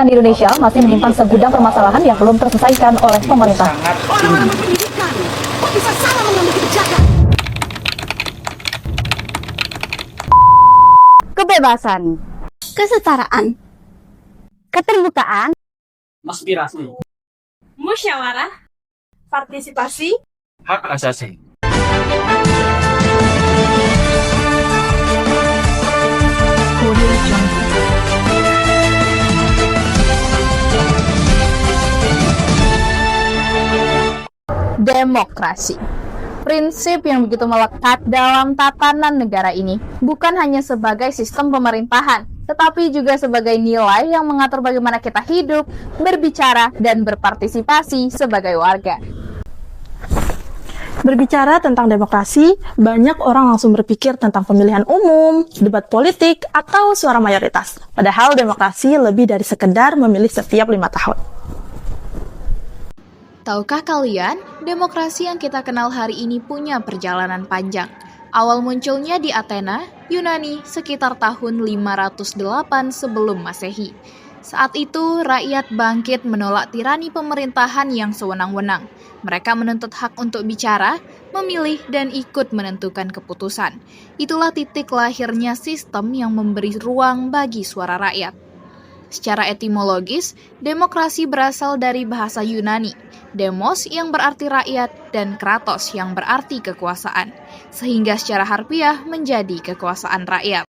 pendidikan di Indonesia masih menyimpan segudang permasalahan yang belum terselesaikan oleh pemerintah. Orang-orang pendidikan kok bisa salah mengambil kebijakan? Kebebasan, kesetaraan, keterbukaan, aspirasi, musyawarah, partisipasi, hak asasi. demokrasi. Prinsip yang begitu melekat dalam tatanan negara ini bukan hanya sebagai sistem pemerintahan, tetapi juga sebagai nilai yang mengatur bagaimana kita hidup, berbicara, dan berpartisipasi sebagai warga. Berbicara tentang demokrasi, banyak orang langsung berpikir tentang pemilihan umum, debat politik, atau suara mayoritas. Padahal demokrasi lebih dari sekedar memilih setiap 5 tahun. Tahukah kalian, demokrasi yang kita kenal hari ini punya perjalanan panjang. Awal munculnya di Athena, Yunani, sekitar tahun 508 sebelum Masehi. Saat itu, rakyat bangkit menolak tirani pemerintahan yang sewenang-wenang. Mereka menuntut hak untuk bicara, memilih, dan ikut menentukan keputusan. Itulah titik lahirnya sistem yang memberi ruang bagi suara rakyat. Secara etimologis, demokrasi berasal dari bahasa Yunani, demos yang berarti rakyat dan kratos yang berarti kekuasaan, sehingga secara harfiah menjadi kekuasaan rakyat.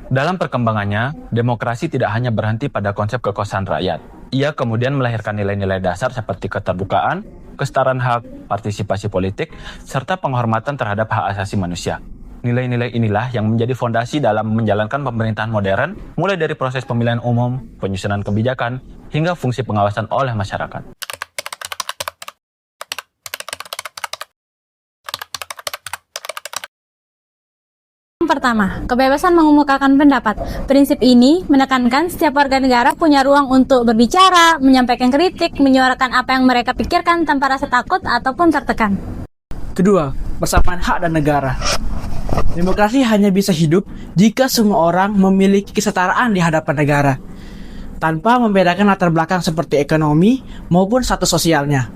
Dalam perkembangannya, demokrasi tidak hanya berhenti pada konsep kekuasaan rakyat. Ia kemudian melahirkan nilai-nilai dasar seperti keterbukaan, kesetaraan hak, partisipasi politik, serta penghormatan terhadap hak asasi manusia. Nilai-nilai inilah yang menjadi fondasi dalam menjalankan pemerintahan modern, mulai dari proses pemilihan umum, penyusunan kebijakan, hingga fungsi pengawasan oleh masyarakat. Pertama, kebebasan mengemukakan pendapat. Prinsip ini menekankan setiap warga negara punya ruang untuk berbicara, menyampaikan kritik, menyuarakan apa yang mereka pikirkan tanpa rasa takut ataupun tertekan. Kedua, persamaan hak dan negara. Demokrasi hanya bisa hidup jika semua orang memiliki kesetaraan di hadapan negara, tanpa membedakan latar belakang seperti ekonomi maupun status sosialnya.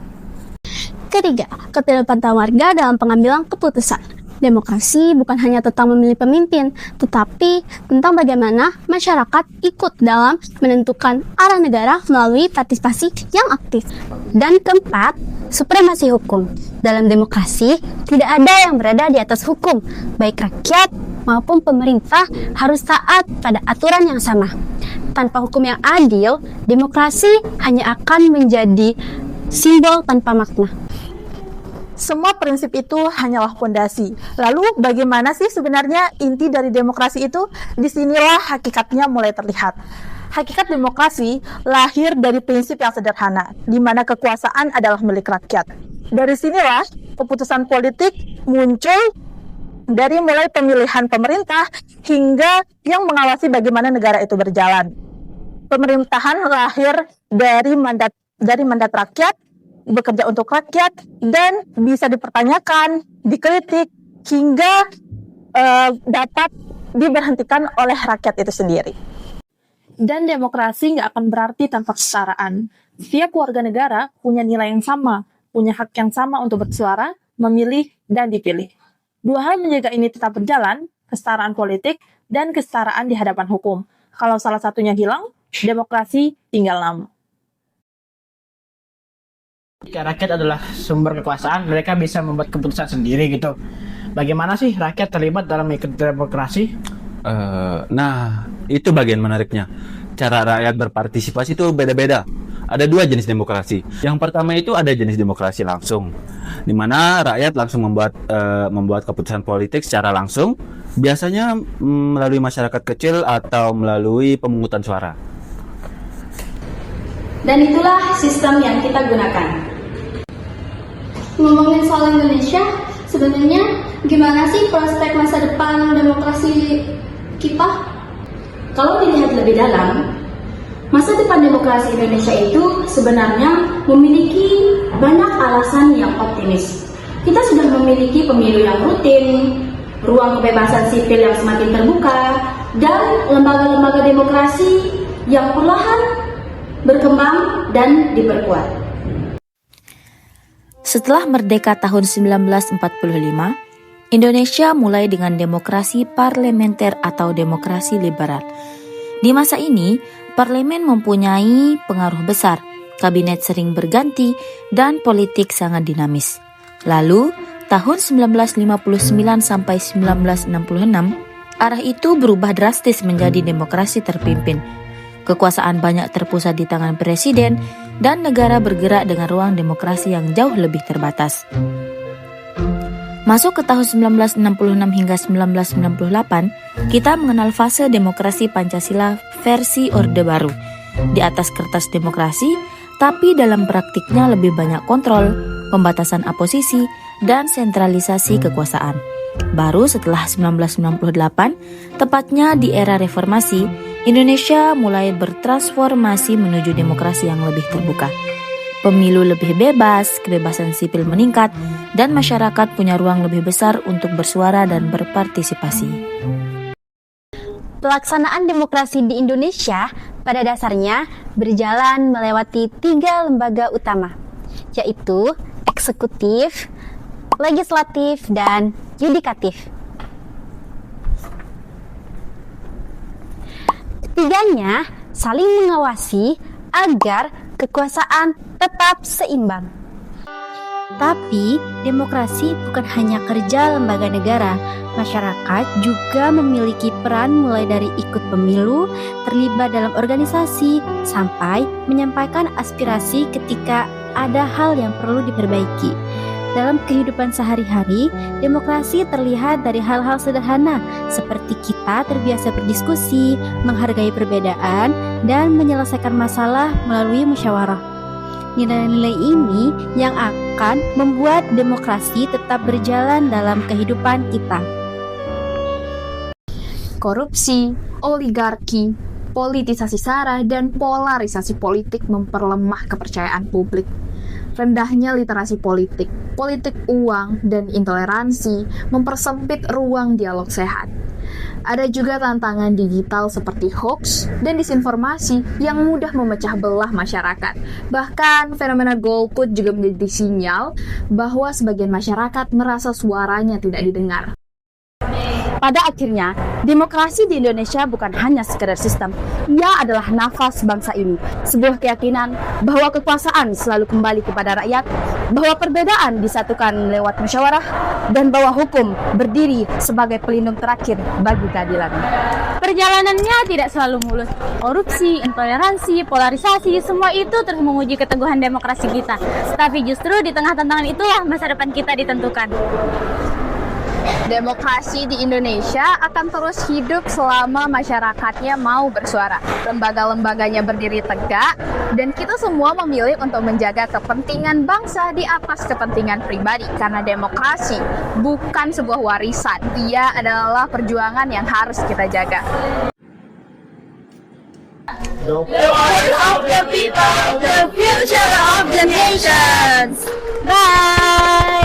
Ketiga, keterlibatan warga dalam pengambilan keputusan. Demokrasi bukan hanya tentang memilih pemimpin, tetapi tentang bagaimana masyarakat ikut dalam menentukan arah negara melalui partisipasi yang aktif. Dan keempat, supremasi hukum. Dalam demokrasi, tidak ada yang berada di atas hukum. Baik rakyat maupun pemerintah harus taat pada aturan yang sama. Tanpa hukum yang adil, demokrasi hanya akan menjadi simbol tanpa makna. Semua prinsip itu hanyalah fondasi. Lalu bagaimana sih sebenarnya inti dari demokrasi itu? Disinilah hakikatnya mulai terlihat. Hakikat demokrasi lahir dari prinsip yang sederhana, di mana kekuasaan adalah milik rakyat. Dari sinilah keputusan politik muncul, dari mulai pemilihan pemerintah hingga yang mengawasi bagaimana negara itu berjalan. Pemerintahan lahir dari mandat rakyat, bekerja untuk rakyat, dan bisa dipertanyakan, dikritik, hingga dapat diberhentikan oleh rakyat itu sendiri. Dan demokrasi nggak akan berarti tanpa kesetaraan. Setiap warga negara punya nilai yang sama, punya hak yang sama untuk bersuara, memilih, dan dipilih. Dua hal menjaga ini tetap berjalan, kesetaraan politik dan kesetaraan di hadapan hukum. Kalau salah satunya hilang, demokrasi tinggal nama. Jika rakyat adalah sumber kekuasaan, mereka bisa membuat keputusan sendiri gitu. Bagaimana sih rakyat terlibat dalam ikut demokrasi? Nah, itu bagian menariknya. Cara rakyat berpartisipasi itu beda-beda. Ada dua jenis demokrasi. Yang pertama itu ada jenis demokrasi langsung, di mana rakyat langsung membuat keputusan politik secara langsung, biasanya melalui masyarakat kecil atau melalui pemungutan suara. Dan itulah sistem yang kita gunakan. Ngomongin soal Indonesia, sebenarnya gimana sih prospek masa depan demokrasi kita? Kalau dilihat lebih dalam, masa depan demokrasi Indonesia itu sebenarnya memiliki banyak alasan yang optimis. Kita sudah memiliki pemilu yang rutin, ruang kebebasan sipil yang semakin terbuka, dan lembaga-lembaga demokrasi yang perlahan berkembang dan diperkuat. Setelah merdeka tahun 1945, Indonesia mulai dengan demokrasi parlementer atau demokrasi liberal. Di masa ini, parlemen mempunyai pengaruh besar, kabinet sering berganti, dan politik sangat dinamis. Lalu, tahun 1959 sampai 1966, arah itu berubah drastis menjadi demokrasi terpimpin. Kekuasaan banyak terpusat di tangan presiden, dan negara bergerak dengan ruang demokrasi yang jauh lebih terbatas. Masuk ke tahun 1966 hingga 1998, kita mengenal fase demokrasi Pancasila versi Orde Baru. Di atas kertas demokrasi, tapi dalam praktiknya lebih banyak kontrol, pembatasan oposisi, dan sentralisasi kekuasaan. Baru setelah 1998, tepatnya di era reformasi, Indonesia mulai bertransformasi menuju demokrasi yang lebih terbuka. Pemilu lebih bebas, kebebasan sipil meningkat, dan masyarakat punya ruang lebih besar untuk bersuara dan berpartisipasi. Pelaksanaan demokrasi di Indonesia pada dasarnya berjalan melewati 3 lembaga utama, yaitu eksekutif, legislatif, dan yudikatif. Ketiganya saling mengawasi agar kekuasaan tetap seimbang. Tapi, demokrasi bukan hanya kerja lembaga negara. Masyarakat juga memiliki peran mulai dari ikut pemilu, terlibat dalam organisasi, sampai menyampaikan aspirasi ketika ada hal yang perlu diperbaiki. Dalam kehidupan sehari-hari, demokrasi terlihat dari hal-hal sederhana seperti kita terbiasa berdiskusi, menghargai perbedaan, dan menyelesaikan masalah melalui musyawarah. Nilai-nilai ini yang akan membuat demokrasi tetap berjalan dalam kehidupan kita. Korupsi, oligarki, politisasi sara, dan polarisasi politik memperlemah kepercayaan publik. Rendahnya literasi politik, politik uang, dan intoleransi mempersempit ruang dialog sehat. Ada juga tantangan digital seperti hoax dan disinformasi yang mudah memecah belah masyarakat. Bahkan fenomena golput juga menjadi sinyal bahwa sebagian masyarakat merasa suaranya tidak didengar. Pada akhirnya, demokrasi di Indonesia bukan hanya sekedar sistem, ia adalah nafas bangsa ini. Sebuah keyakinan bahwa kekuasaan selalu kembali kepada rakyat, bahwa perbedaan disatukan lewat musyawarah, dan bahwa hukum berdiri sebagai pelindung terakhir bagi keadilan. Perjalanannya tidak selalu mulus. Korupsi, intoleransi, polarisasi, semua itu terus menguji keteguhan demokrasi kita. Tapi justru di tengah tantangan itulah masa depan kita ditentukan. Demokrasi di Indonesia akan terus hidup selama masyarakatnya mau bersuara, lembaga-lembaganya berdiri tegak, dan kita semua memilih untuk menjaga kepentingan bangsa di atas kepentingan pribadi. Karena demokrasi bukan sebuah warisan, ia adalah perjuangan yang harus kita jaga. The voice of the people, the future of the nations. Bye!